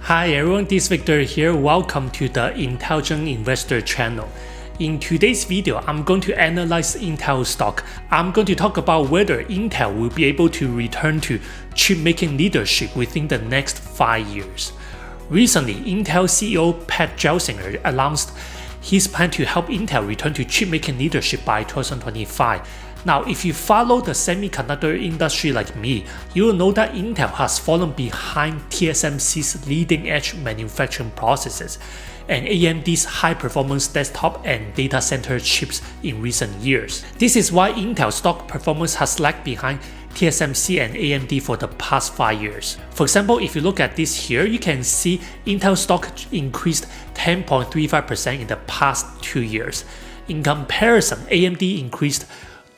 Hi everyone, this is Victor here. Welcome to the Intelligent Investor channel. In today's video, I'm going to analyze Intel stock. I'm going to talk about whether Intel will be able to return to chip-making leadership within the next 5 years. Recently, Intel CEO Pat Gelsinger announced his plan to help Intel return to chip-making leadership by 2025. Now, if you follow the semiconductor industry like me, you will know that Intel has fallen behind TSMC's leading-edge manufacturing processes and AMD's high-performance desktop and data center chips in recent years. This is why Intel stock performance has lagged behind TSMC and AMD for the past 5 years. For example, if you look at this here, you can see Intel stock increased 10.35% in the past 2 years. In comparison, AMD increased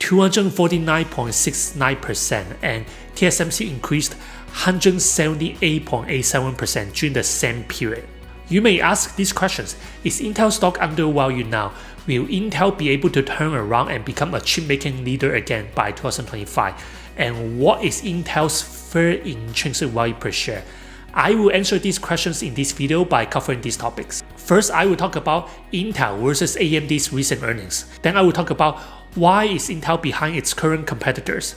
249.69% and TSMC increased 178.87% during the same period. You may ask these questions: is Intel stock undervalued now? Will Intel be able to turn around and become a chip-making leader again by 2025? And what is Intel's fair intrinsic value per share? I will answer these questions in this video by covering these topics. First, I will talk about Intel versus AMD's recent earnings. Then I will talk about why is Intel behind its current competitors.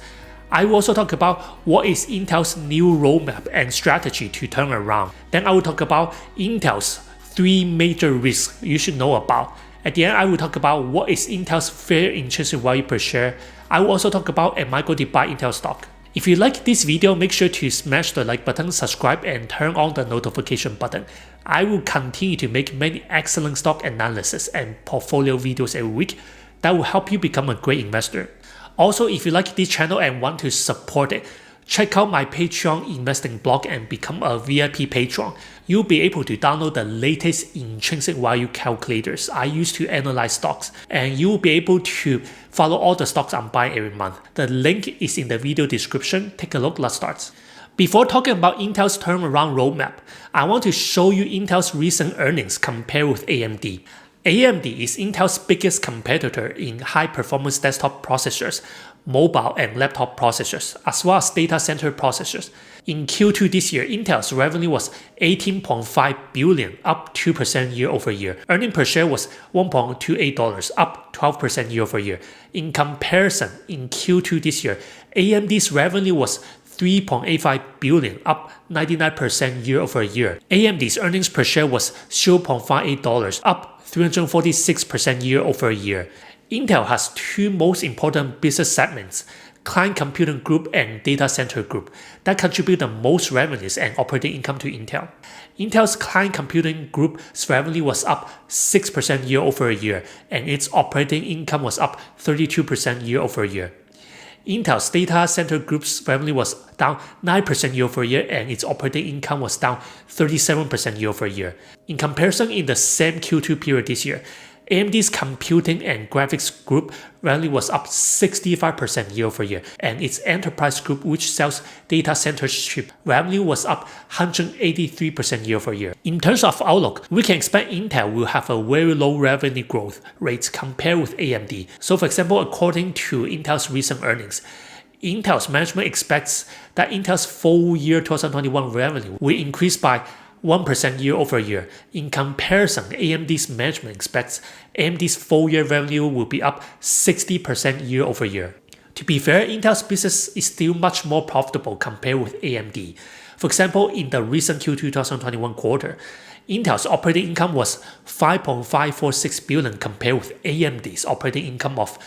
I will also talk about what is Intel's new roadmap and strategy to turn around. Then I will talk about Intel's 3 major risks you should know about. At the end, I will talk about what is Intel's fair intrinsic value per share. I will also talk about am I going to buy Intel stock. If you like this video, make sure to smash the like button, subscribe, and turn on the notification button. I will continue to make many excellent stock analysis and portfolio videos every week that will help you become a great investor. Also, if you like this channel and want to support it, check out my Patreon investing blog and become a VIP patron. You'll be able to download the latest intrinsic value calculators I use to analyze stocks, and you'll be able to follow all the stocks I'm buying every month. The link is in the video description. Take a look, let's start. Before talking about Intel's turnaround roadmap, I want to show you Intel's recent earnings compared with AMD. AMD is Intel's biggest competitor in high-performance desktop processors, mobile and laptop processors, as well as data center processors. In Q2 this year, Intel's revenue was $18.5 billion, up 2% year over year. Earnings per share was $1.28, up 12% year over year. In comparison, in Q2 this year, AMD's revenue was $3.85 billion, up 99% year over year. AMD's earnings per share was $0.58, up 346% year over year. Intel has 2 most important business segments, Client Computing Group and Data Center Group, that contribute the most revenues and operating income to Intel. Intel's Client Computing Group's revenue was up 6% year over year, and its operating income was up 32% year over year. Intel's Data Center Group's revenue was down 9% year over year, and its operating income was down 37% year over year. In comparison, in the same Q2 period this year, AMD's Computing and Graphics Group revenue was up 65% year over year, and its Enterprise Group, which sells data center chips, revenue was up 183% year over year. In terms of outlook, we can expect Intel will have a very low revenue growth rate compared with AMD. So for example, according to Intel's recent earnings, Intel's management expects that Intel's full year 2021 revenue will increase by 1% year over year. In comparison, AMD's management expects AMD's full year revenue will be up 60% year over year. To be fair, Intel's business is still much more profitable compared with AMD. For example, in the recent Q2 2021 quarter, Intel's operating income was $5.546 billion compared with AMD's operating income of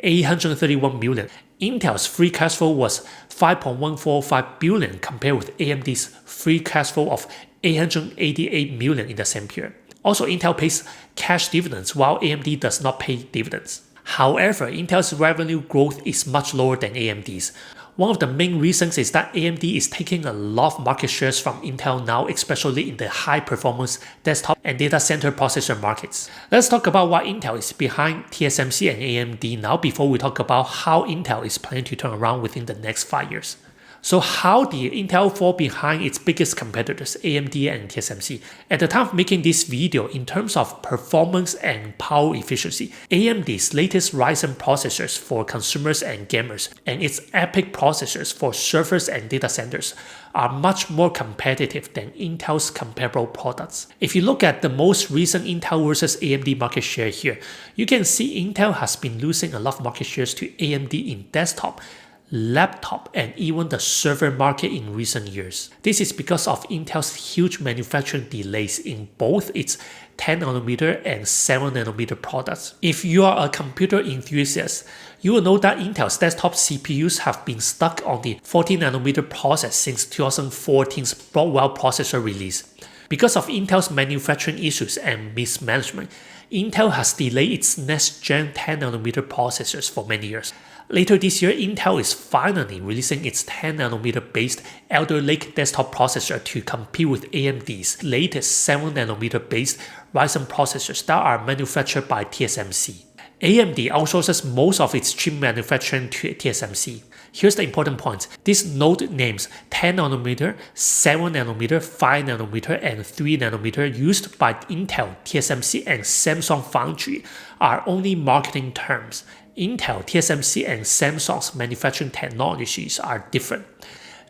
$831 million. Intel's free cash flow was $5.145 billion compared with AMD's free cash flow of $888 million in the same period. Also, Intel pays cash dividends while AMD does not pay dividends. However, Intel's revenue growth is much lower than AMD's. One of the main reasons is that AMD is taking a lot of market shares from Intel now, especially in the high-performance desktop and data center processor markets. Let's talk about why Intel is behind TSMC and AMD now before we talk about how Intel is planning to turn around within the next 5 years. So how did Intel fall behind its biggest competitors, AMD and TSMC? At the time of making this video, in terms of performance and power efficiency, AMD's latest Ryzen processors for consumers and gamers, and its EPYC processors for servers and data centers are much more competitive than Intel's comparable products. If you look at the most recent Intel versus AMD market share here, you can see Intel has been losing a lot of market shares to AMD in desktop, laptop, and even the server market in recent years. This is because of Intel's huge manufacturing delays in both its 10nm and 7nm products. If you are a computer enthusiast, you will know that Intel's desktop CPUs have been stuck on the 14nm process since 2014's Broadwell processor release. Because of Intel's manufacturing issues and mismanagement, Intel has delayed its next-gen 10nm processors for many years. Later this year, Intel is finally releasing its 10nm based Alder Lake desktop processor to compete with AMD's latest 7nm based Ryzen processors that are manufactured by TSMC. AMD outsources most of its chip manufacturing to TSMC. Here's the important point. These node names 10nm, 7nm, 5nm, and 3nm used by Intel, TSMC, and Samsung Foundry are only marketing terms. Intel, TSMC, and Samsung's manufacturing technologies are different.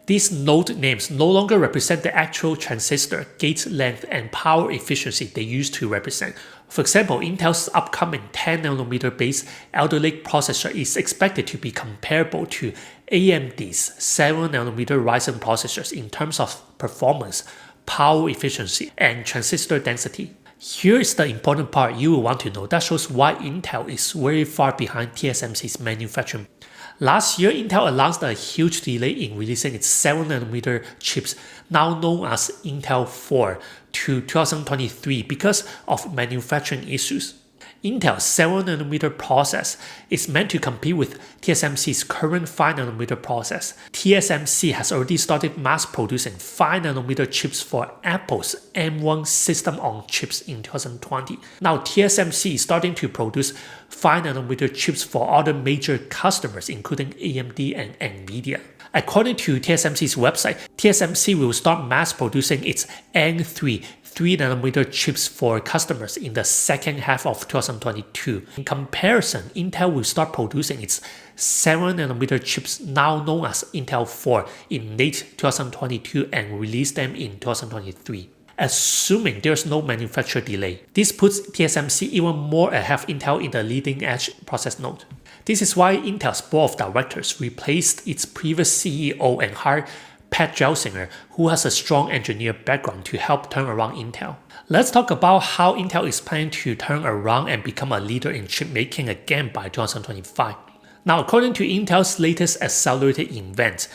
These node names no longer represent the actual transistor, gate length, and power efficiency they used to represent. For example, Intel's upcoming 10nm based Alder Lake processor is expected to be comparable to AMD's 7nm Ryzen processors in terms of performance, power efficiency, and transistor density. Here is the important part you will want to know that shows why Intel is very far behind TSMC's manufacturing. Last year, Intel announced a huge delay in releasing its 7nm chips, now known as Intel 4, to 2023 because of manufacturing issues. Intel's 7nm process is meant to compete with TSMC's current 5nm process. TSMC has already started mass producing 5nm chips for Apple's M1 system on chips in 2020. Now TSMC is starting to produce 5nm chips for other major customers including AMD and Nvidia. According to TSMC's website, TSMC will start mass producing its N3 3nm chips for customers in the second half of 2022. In comparison, Intel will start producing its 7nm chips, now known as Intel 4, in late 2022 and release them in 2023. Assuming there's no manufacturer delay, this puts TSMC even more ahead of Intel in the leading edge process node. This is why Intel's board of directors replaced its previous CEO and hired Pat Gelsinger, who has a strong engineer background to help turn around Intel. Let's talk about how Intel is planning to turn around and become a leader in chip making again by 2025. Now, according to Intel's latest accelerated event,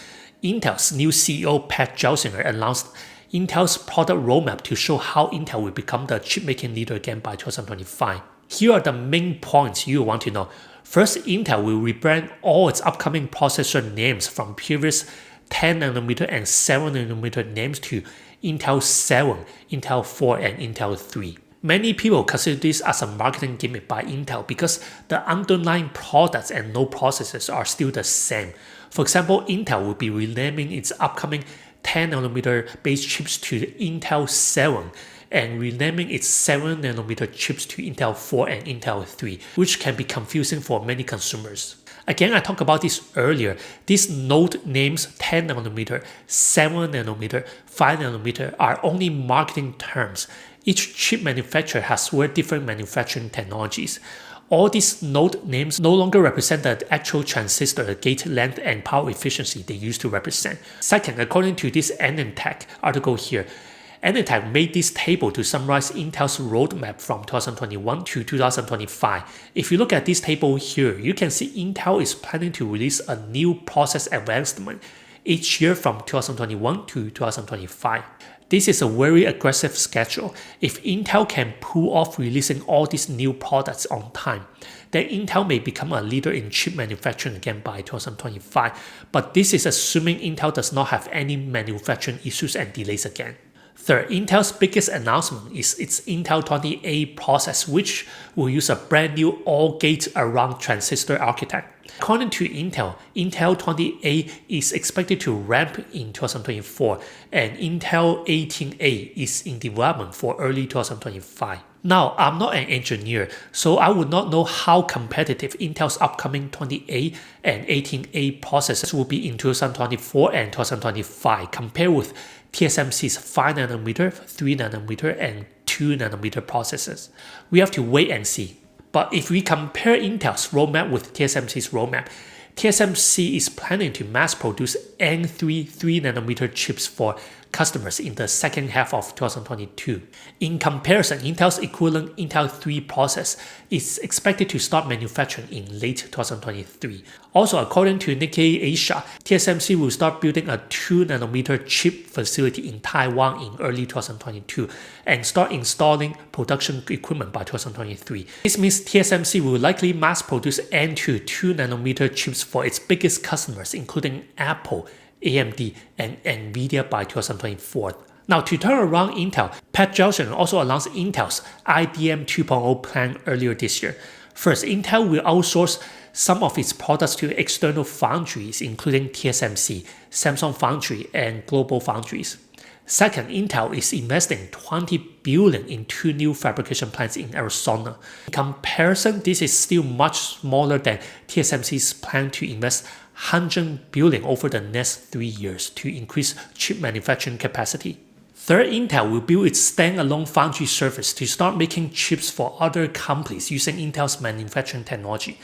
Intel's new CEO Pat Gelsinger announced Intel's product roadmap to show how Intel will become the chip making leader again by 2025. Here are the main points you want to know. First, Intel will rebrand all its upcoming processor names from previous 10nm and 7nm names to Intel 7, Intel 4, and Intel 3. Many people consider this as a marketing gimmick by Intel because the underlying products and node processors are still the same. For example, Intel will be renaming its upcoming 10nm based chips to Intel 7 and renaming its 7nm chips to Intel 4 and Intel 3, which can be confusing for many consumers. Again, I talked about this earlier. These node names 10nm, 7nm, 5nm are only marketing terms. Each chip manufacturer has very different manufacturing technologies. All these node names no longer represent the actual transistor, gate length, and power efficiency they used to represent. Second, according to this ANTech article here, ANTech made this table to summarize Intel's roadmap from 2021 to 2025. If you look at this table here, you can see Intel is planning to release a new process advancement each year from 2021 to 2025. This is a very aggressive schedule. If Intel can pull off releasing all these new products on time, then Intel may become a leader in chip manufacturing again by 2025. But this is assuming Intel does not have any manufacturing issues and delays again. Third, Intel's biggest announcement is its Intel 20A process, which will use a brand new all-gate-around transistor architecture. According to Intel, Intel 20A is expected to ramp in 2024, and Intel 18A is in development for early 2025. Now, I'm not an engineer, so I would not know how competitive Intel's upcoming 20A and 18A processors will be in 2024 and 2025 compared with TSMC's 5nm, 3nm, and 2nm processors. We have to wait and see. But if we compare Intel's roadmap with TSMC's roadmap, TSMC is planning to mass produce N3 3nm chips for customers in the second half of 2022. In comparison, Intel's equivalent Intel 3 process is expected to start manufacturing in late 2023. Also, according to Nikkei Asia, TSMC will start building a 2nm chip facility in Taiwan in early 2022 and start installing production equipment by 2023. This means TSMC will likely mass produce N2 2nm chips for its biggest customers, including Apple, AMD, and Nvidia by 2024. Now, to turn around Intel, Pat Gelsinger also announced Intel's IDM 2.0 plan earlier this year. First, Intel will outsource some of its products to external foundries, including TSMC, Samsung Foundry, and Global Foundries. Second, Intel is investing $20 billion in 2 new fabrication plants in Arizona. In comparison, this is still much smaller than TSMC's plan to invest $100 billion over the next 3 years to increase chip manufacturing capacity. Third, Intel will build its standalone foundry service to start making chips for other companies using Intel's manufacturing technology.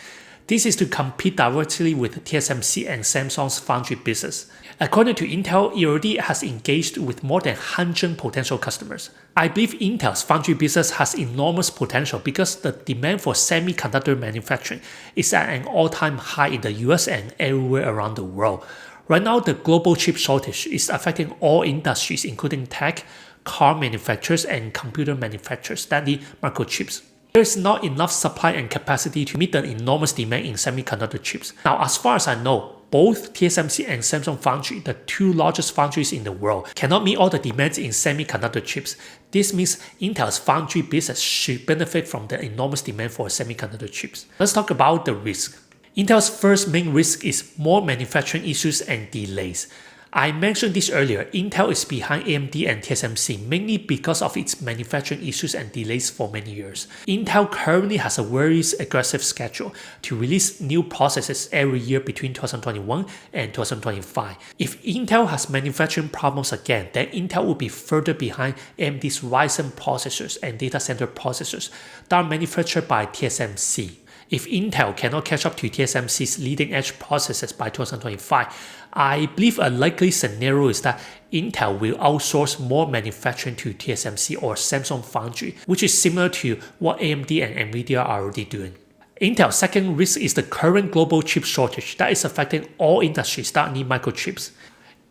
This is to compete directly with TSMC and Samsung's foundry business. According to Intel, it already has engaged with more than 100 potential customers. I believe Intel's foundry business has enormous potential because the demand for semiconductor manufacturing is at an all-time high in the US and everywhere around the world. Right now, the global chip shortage is affecting all industries, including tech, car manufacturers, and computer manufacturers that need microchips. There is not enough supply and capacity to meet the enormous demand in semiconductor chips. Now, as far as I know, both TSMC and Samsung Foundry, the 2 largest foundries in the world, cannot meet all the demands in semiconductor chips. This means Intel's foundry business should benefit from the enormous demand for semiconductor chips. Let's talk about the risk. Intel's first main risk is more manufacturing issues and delays. I mentioned this earlier, Intel is behind AMD and TSMC mainly because of its manufacturing issues and delays for many years. Intel currently has a very aggressive schedule to release new processors every year between 2021 and 2025. If Intel has manufacturing problems again, then Intel will be further behind AMD's Ryzen processors and data center processors that are manufactured by TSMC. If Intel cannot catch up to TSMC's leading-edge processors by 2025, I believe a likely scenario is that Intel will outsource more manufacturing to TSMC or Samsung Foundry, which is similar to what AMD and Nvidia are already doing. Intel's second risk is the current global chip shortage that is affecting all industries that need microchips.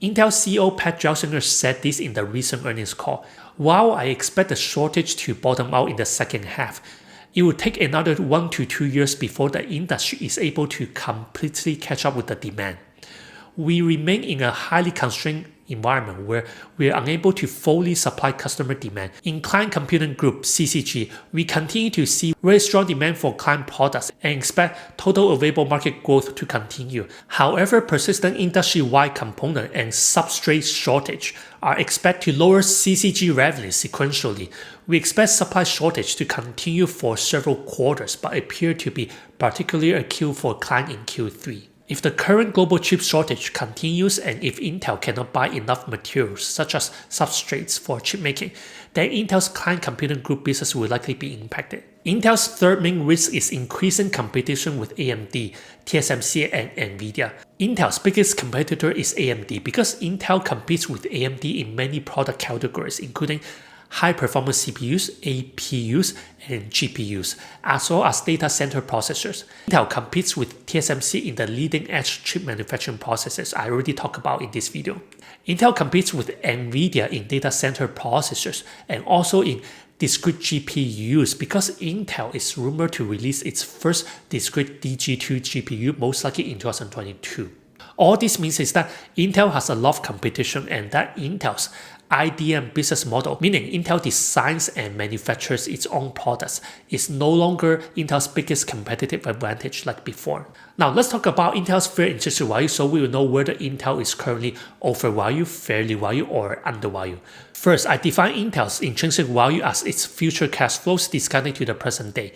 Intel CEO Pat Gelsinger said this in the recent earnings call. While I expect the shortage to bottom out in the second half, it will take another 1 to 2 years before the industry is able to completely catch up with the demand. We remain in a highly constrained environment where we are unable to fully supply customer demand. In Client Computing Group (CCG), we continue to see very strong demand for client products and expect total available market growth to continue. However, persistent industry-wide component and substrate shortage are expected to lower CCG revenue sequentially. We expect supply shortage to continue for several quarters but appear to be particularly acute for client in Q3. If the current global chip shortage continues and if Intel cannot buy enough materials such as substrates for chipmaking, then Intel's Client Computing Group business will likely be impacted. Intel's third main risk is increasing competition with AMD, TSMC, and Nvidia. Intel's biggest competitor is AMD because Intel competes with AMD in many product categories including high-performance CPUs, APUs, and GPUs, as well as data center processors. Intel competes with TSMC in the leading-edge chip manufacturing processes I already talked about in this video. Intel competes with Nvidia in data center processors and also in discrete GPUs because Intel is rumored to release its first discrete DG2 GPU most likely in 2022. All this means is that Intel has a lot of competition and that Intel's IDM business model, meaning Intel designs and manufactures its own products, is no longer Intel's biggest competitive advantage like before. Now let's talk about Intel's fair intrinsic value so we will know whether Intel is currently overvalued, fairly valued, or undervalued. First, I define Intel's intrinsic value as its future cash flows discounted to the present day.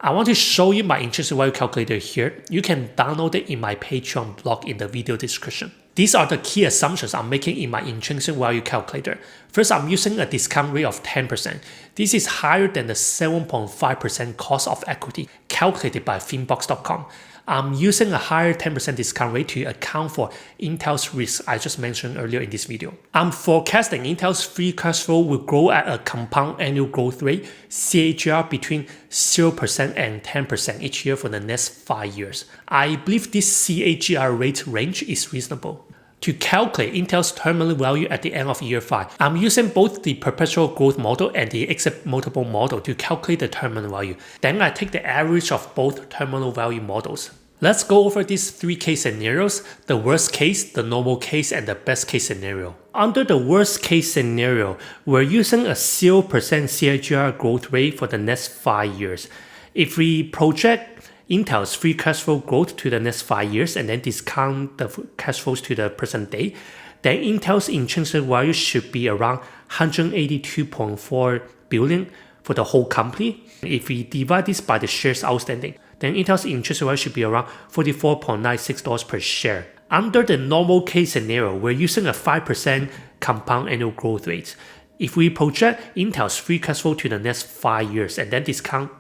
I want to show you my intrinsic value calculator here. You can download it in my Patreon blog in the video description. These are the key assumptions I'm making in my intrinsic value calculator. First, I'm using a discount rate of 10%. This is higher than the 7.5% cost of equity calculated by Finbox.com. I'm using a higher 10% discount rate to account for Intel's risk I just mentioned earlier in this video. I'm forecasting Intel's free cash flow will grow at a compound annual growth rate, CAGR, between 0% and 10% each year for the next 5 years. I believe this CAGR rate range is reasonable. To calculate Intel's terminal value at the end of year 5, I'm using both the perpetual growth model and the exit multiple model to calculate the terminal value. Then I take the average of both terminal value models. Let's go over these 3 case scenarios: the worst case, the normal case, and the best case scenario. Under the worst case scenario, we're using a 0% CAGR growth rate for the next 5 years. If we project Intel's free cash flow growth to the next 5 years and then discount the cash flows to the present day, then Intel's intrinsic value should be around 182.4 billion for the whole company. If we divide this by the shares outstanding, then Intel's intrinsic value should be around $44.96 per share. Under the normal case scenario, we're using a 5% compound annual growth rate. If we project Intel's free cash flow to the next 5 years and then discount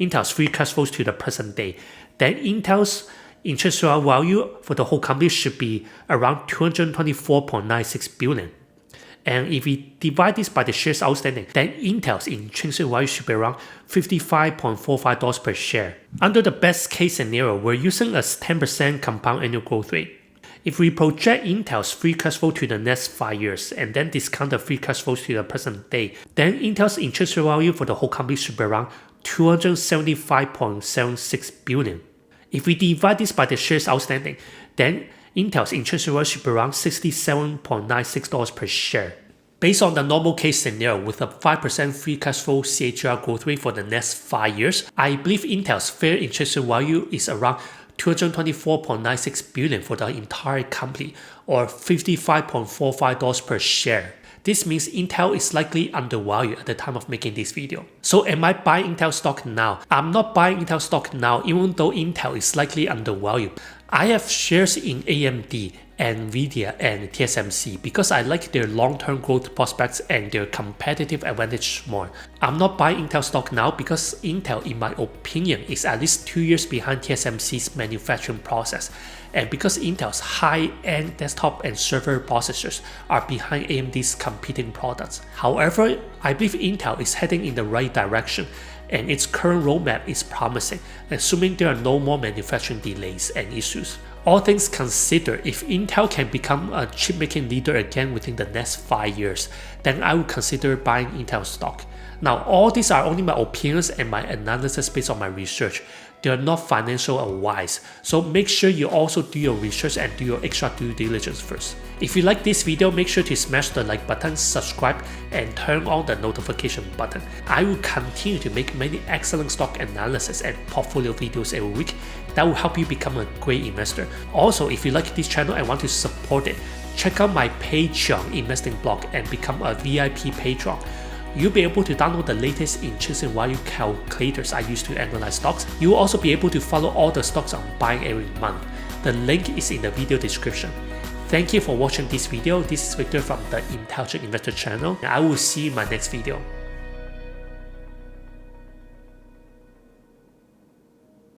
Intel's free cash flows to the present day, then Intel's intrinsic value for the whole company should be around 224.96 billion. And if we divide this by the shares outstanding, then Intel's intrinsic value should be around $55.45 per share. Under the best case scenario, we're using a 10% compound annual growth rate. If we project Intel's free cash flow to the next 5 years and then discount the free cash flows to the present day, then Intel's intrinsic value for the whole company should be around 275.76 billion. If we divide this by the shares outstanding, then Intel's intrinsic value should be around $67.96 per share. Based on the normal case scenario with a 5% free cash flow CAGR growth rate for the next 5 years, I believe Intel's fair intrinsic value is around 224.96 billion for the entire company, or $55.45 per share. This means Intel is likely undervalued at the time of making this video. So am I buying Intel stock now? I'm not buying Intel stock now even though Intel is likely undervalued. I have shares in AMD, Nvidia, and TSMC because I like their long-term growth prospects and their competitive advantage more. I'm not buying Intel stock now because Intel, in my opinion, is at least 2 years behind TSMC's manufacturing process, and because Intel's high-end desktop and server processors are behind AMD's competing products. However, I believe Intel is heading in the right direction and its current roadmap is promising, assuming there are no more manufacturing delays and issues. All things considered, if Intel can become a chipmaking leader again within the next 5 years, then I would consider buying Intel stock. Now, all these are only my opinions and my analysis based on my research. They are not financial advice, so make sure you also do your research and do your extra due diligence first. If you like this video, make sure to smash the like button, subscribe, and turn on the notification button. I will continue to make many excellent stock analysis and portfolio videos every week that will help you become a great investor. Also, if you like this channel and want to support it, check out my Patreon investing blog and become a VIP patron. You'll be able to download the latest intrinsic value calculators I use to analyze stocks. You'll also be able to follow all the stocks I'm buying every month. The link is in the video description. Thank you for watching this video. This is Victor from the Intelligent Investor channel, and I will see you in my next video.